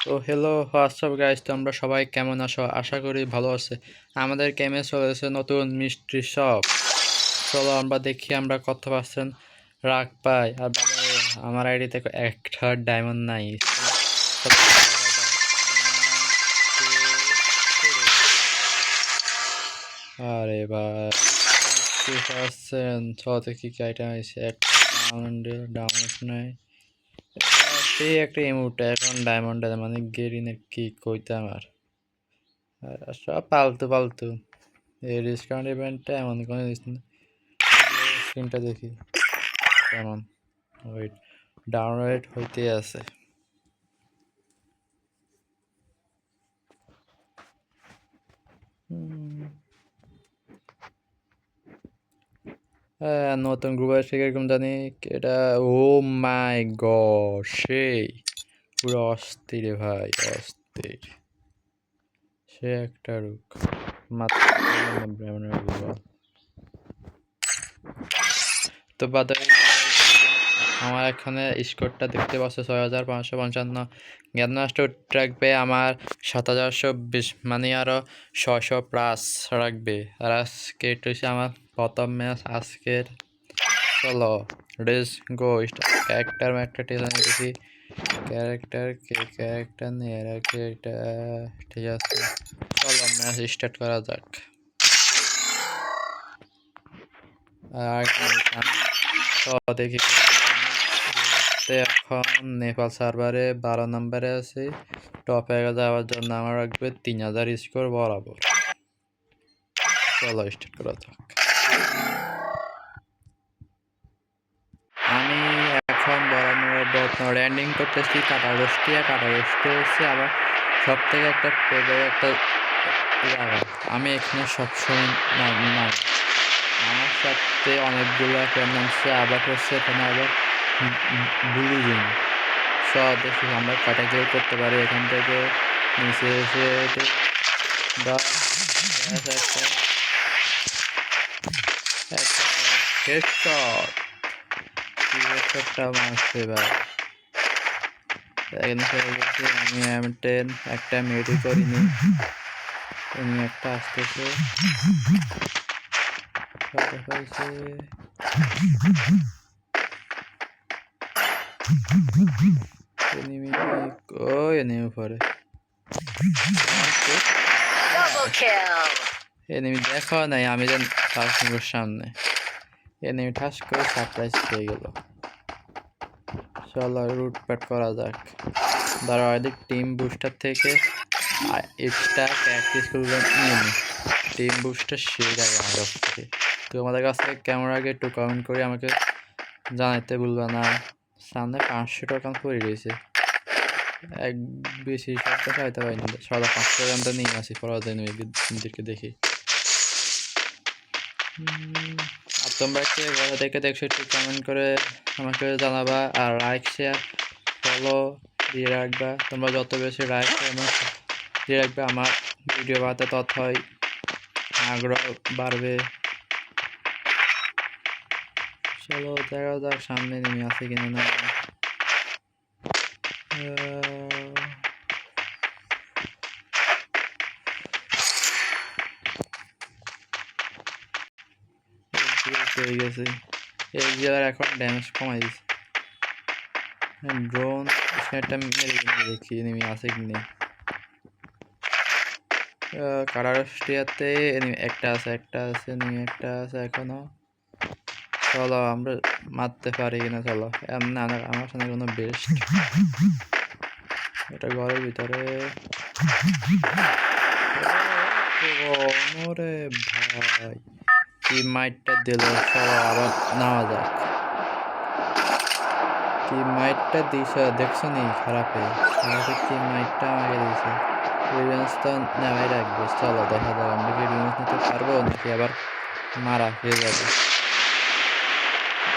তো hello WhatsApp guys, তো আমরা সবাই কেমন আছো? আশা করি ভালো আছে। আমাদের গেমে চলেছে নতুন মিস্ট্রি শপ। চলো আমরা দেখি আমরা কত পার্সেন্ট রাগ পাই। আর বাবা, আমার আইডিতে একটা ডায়মন্ড নাই। আরে ভাই 50%। চলো দেখি কি আইটেম আছে। একটা ডায়মন্ড নাই, সেই একটা ইমোটা এখন ডায়মন্ডের মানে গেরিনের কি কইতাম আর সব পালতু পালতু। এই ডিসকাউন্ট ইভেন্টটা এমন কোনো স্ক্রিনটা দেখি কেমন। ওয়েট, ডাউনলোড হইতে আছে। নতুন গ্রুপ আসছে কিরকম জানি এটা। ও মাই গড, সেই পুরো অস্থির ভাই, অস্থির। সে একটা রুক মাত্র তো বাদে আমার এখানে স্কোরটা দেখতে পাচ্ছ 6555। জ্ঞান নষ্ট রাখবে আমার 7020, মানে আরও 600 প্লাস রাখবে। আর আজকে এটা হচ্ছে আমার প্রথম ম্যাচ আজকের। চলো রেস গো। ক্যারেক্টার টেসা নিতেছি। ক্যারেক্টার নিয়ে রাখি এটা। ঠিক আছে, চলো ম্যাচ স্টার্ট করা যাক। আর দেখি এখন নেপাল সার্ভারে 12 নম্বরে আছে। টপ 1 যাওয়ার জন্য আমার রাখবে 3000 স্কোর বরাবর। চলো স্টার্ট করা যাক। আমি এখন বরাবর ল্যান্ডিং করতেছি কাটা রোস্টি হচ্ছে আবার সব থেকে একটা একটা জায়গা। আমি এখানে সবসময় না আমার সাথে অনেকগুলো নামছে, আবার হচ্ছে এখানে আবার ব্লুজিং সব দেখি আমরা কয়টা কিল করতে পারি এখান থেকে নিচে এসে হেডশটটা মারছে ভাই। আমি M10 একটা মেডি করিনি, এমনি একটা আসতেছে। এনিমি পরে এনিমি দেখা নাই, আমি যেন তার সামনে এনিমি ঠাস করে সারপ্রাইজ পেয়ে গেল। চলো রুট প্যাট করা যাক। ধরো এদিক টিম বুস্টার থেকে এক্সট্রা প্র্যাকটিসগুলো নিয়ে নিই। টিম বুস্টার সেই লাগে আমার কাছ থেকে। তো আমাদের কাছ থেকে কেমন আগে একটু কমেন্ট করে আমাকে জানাইতে ভুলবা না। সামনে 500 টাকা পড়ে রয়েছে, এক বেশি সপ্তাহ খাইতে পারিনি। 500 টাকা নিয়ে আসি পড়াতে নিজেকে দেখি। আর তোমরা একটু ঘরে থেকে দেখছো একটু কমেন্ট করে আমাকে জানাবা। আর লাইক শেয়ার ফলো দিয়ে রাখবা। তোমরা যত বেশি লাইক দিয়ে রাখবে আমার ভিডিও বানাতে ততই আগ্রহ বাড়বে। চলো দেখা যাক সামনে নেমে আসে কিনা না। হয়ে গেছে এই জায়গার এখন ড্যামেজ কমাই দিচ্ছে। ড্রোন একটা মেরে দেখি নেমে আসে কি নেই। কারারস্টিয়াতে একটা আছে নেমে একটা আছে এখনো। চলো আমরা মারতে পারি কিনা। চলো এমনি আমার সামনে কোনো বেস্ট এটা ঘরের ভিতরে। রে ভাই কি মাইটটা দিল। চলো আবার নেওয়া যাক। কি মাইটটা দিছে দেখছো নি? খারাপে কি মাইটটা আমাকে দিয়েছে। রিভেন্স তো নেওয়াই রাখবে। চলো দেখা যাক আমরা কি রিভেন্স নিতে পারবো নাকি আবার মারা খেয়ে যাবে।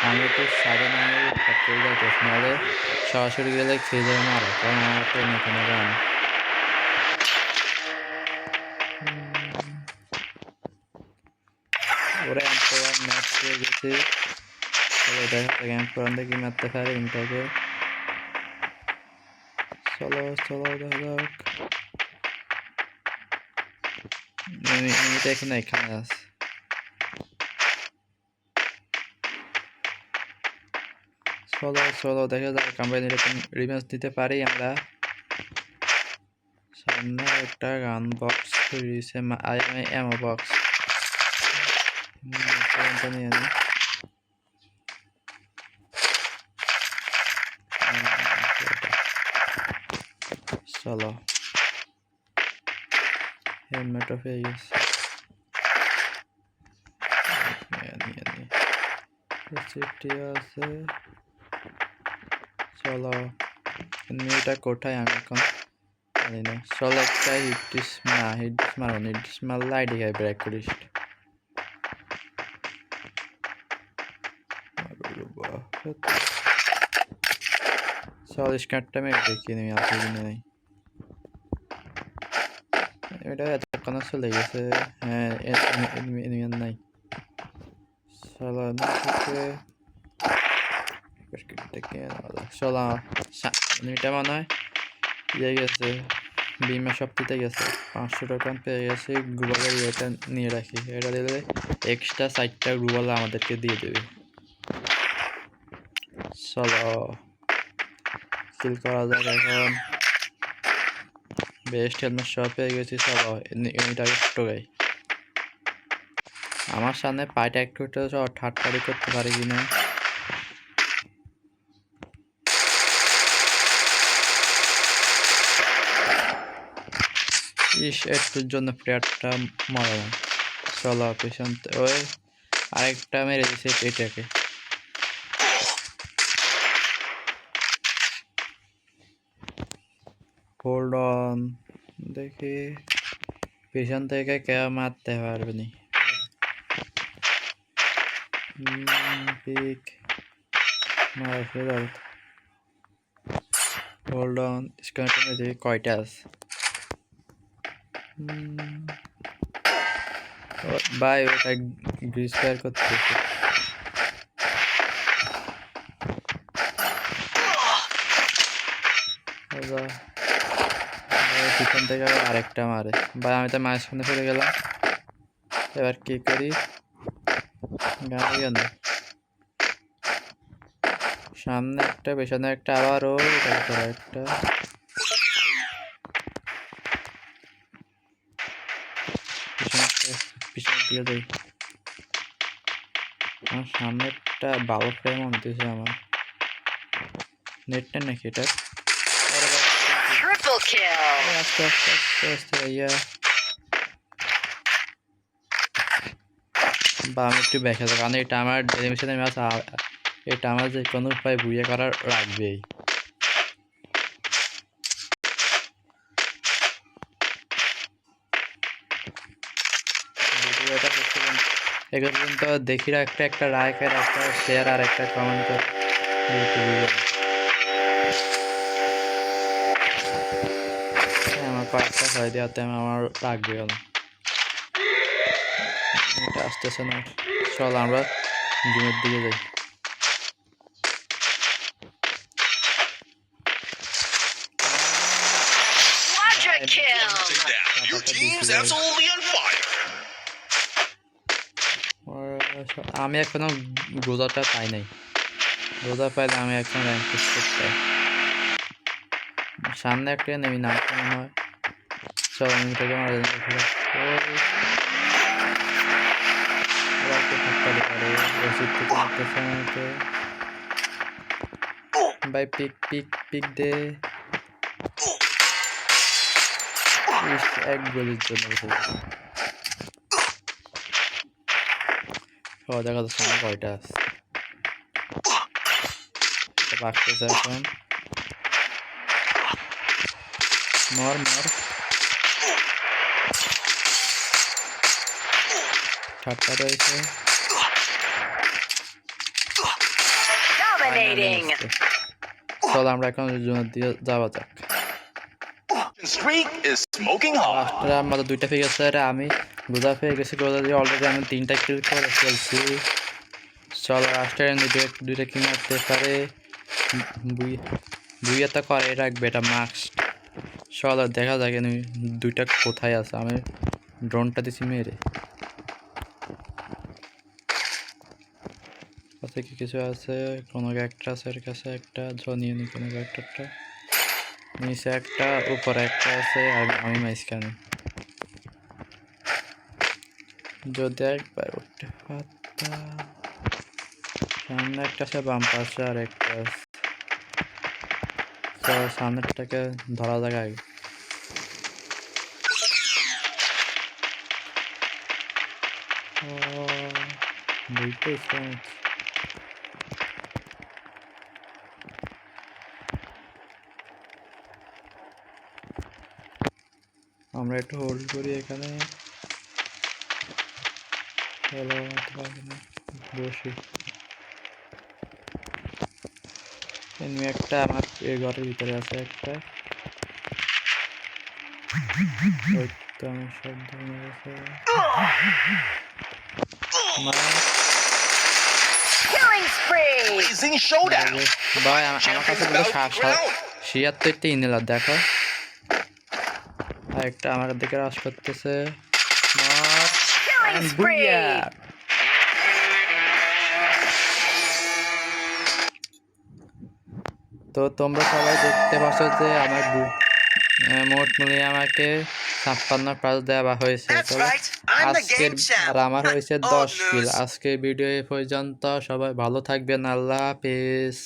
আমি তো সাদা নামে করে যাইতেছি, নাহলে সরাসরি গেলে খেয়ে যাবে মারা, কারণ আমার তো এখানে রান। ওরা এম্পোরার ম্যাচ পেয়ে গেছে। দেখা যাক এম্পোরান দেখি মারতে পারে ইনটাকে। চলো চলো দেখা যাক। এমনিটা এখানে আছে। চলো চলো দেখা যাক আমরা এরকম রিভেঞ্জ দিতে পারি আমরা। সামনে একটা গান বক্স রয়েছে, এমো বক্স নিয়ে নি। চলো হেলমেটও পেয়ে গেছে, আছে। চলো এটা কোথায় আমি এখন জানি না। চলো একটা হিটডিস মারো, হিটডিস মারলে আইডি খাই ব্রেক করিস। চল স্কার্টটা মেরে দেখি আমি আছে কিনা নাই। এটা এতক্ষণ চলে গেছে। হ্যাঁ নাই। চলো চলো এটা মনে হয় ইয়ে গেছে, বিমা শক্তিতে গেছে। 500 টোকেন পেয়ে গেছে। গ্রুবালের ইয়েটা নিয়ে রাখি, এটা দিলে এক্সট্রা 4টা গ্রুবাল আমাদেরকে দিয়ে দেবে। চলো কিল করা যাক এখন। বেস্ট হেলমেট সব পেয়ে গেছি। চলো এটাকে টোকাই। আমার সামনে পাইটা একটু ঠাট্টারি করতে পারি কিনা। একটুর জন্য প্লেয়ারটা মরা না। চলো পেছন ওই আরেকটা মেরে দিছে এটাকে। হোল্ড অন, দেখি পেছন থেকে কেউ মারতে পারবে নি। পিক মারা, হোল্ড অন। স্ক্যানটা দেখি কয়টা আছে। ভাই ওটা গ্রিস ফায়ার করতেছে। পিছন থেকে আরেকটা মারে। ভাই আমি তো মাঝখানে ফিরে গেলাম, এবার কি করি? গাড়ি কেন সামনে একটা পেছনে একটা, আবারও একটা পিছনের দিকে যাই। আমার সামনে একটা বাবু ফ্রেম আনতেছে। আমার নেটটা নাকি এটা? আস্তে আস্তে আস্তে আস্তে ভাইয়া। বা আমি একটু ব্যাখ্যা দেবো, কারণ এটা আমার ডেলিমিশনে ম্যাচ, এটা আমার যে কোনো উপায় বুঝে করার রাখবেই। এগুলো পর্যন্ত দেখি একটা লাইক আর একটা শেয়ার আর একটা কমেন্ট আমার কয়েকটা ছয় দেওয়াতে আমার লাগবে। এটা আসতেছে না। চল আমরা জিমের দিকে যাই। আমি এখনো রোজাটা পাই নাই। রোজা পাইলে আমি এখন র্যাঙ্ক পুশ করতে। সামনে একটা নেমি না মনে হয়। চল আমি এটাকে মারা ভাই। পিক পিক পিক দে। এক গোলের জন্য দেখা যাচ্ছে না কয়টা আছে। বাড়তেছে এখন। মর মর। ঠাট্টা রয়েছে। চল আমরা এখন দিয়ে যাওয়া যাক। আমাদের 2টা পেয়ে গেছে। আমি গোজা পেয়ে গেছি। গোজা দিয়ে অলরেডি আমি 3টা কিল করে ফেলছি। চল লাস্টের 2টা কি মারতে পারে। দুইটা তো করে রাখবে, এটা মাস্ক। চলো দেখা যাক দুইটা কোথায় আছে। আমি ড্রোনটা দিছি মেরে। কাছে কি কিছু আছে? কোনো একটা আছে এর কাছে, একটা নিয়ে নি কোনো একটা। নিচে একটা, উপরে একটা আছে, আর আমি মাঝখানে। যদি একবার উঠতে পারতাম। সামনে একটা আছে, বাম পাশে আর একটা আছে। তো সামনেরটাকে ধরা যাক আগে। দুইটা স্প্যান। আমরা একটু হোল্ড করি এখানে। বসি। এমনি একটা আমার এই ঘরের ভিতরে আছে একটা। ওই তো আমার শব্দ হয়ে গেছে। ভাই আমার কাছে বলে ৭৭টা ইনেলার দেখো। আর একটা আমার দিকে রাশ করতেছে। তো তোমরা সবাই দেখতে পাচ্ছ যে আমার মোট মিলিয়ে আমাকে ৫৬ দেওয়া হয়েছে। আজকের আর আমার হয়েছে ১০ কিল। আজকের ভিডিও এ পর্যন্ত। সবাই ভালো থাকবেন। আল্লাহ হাফেজ।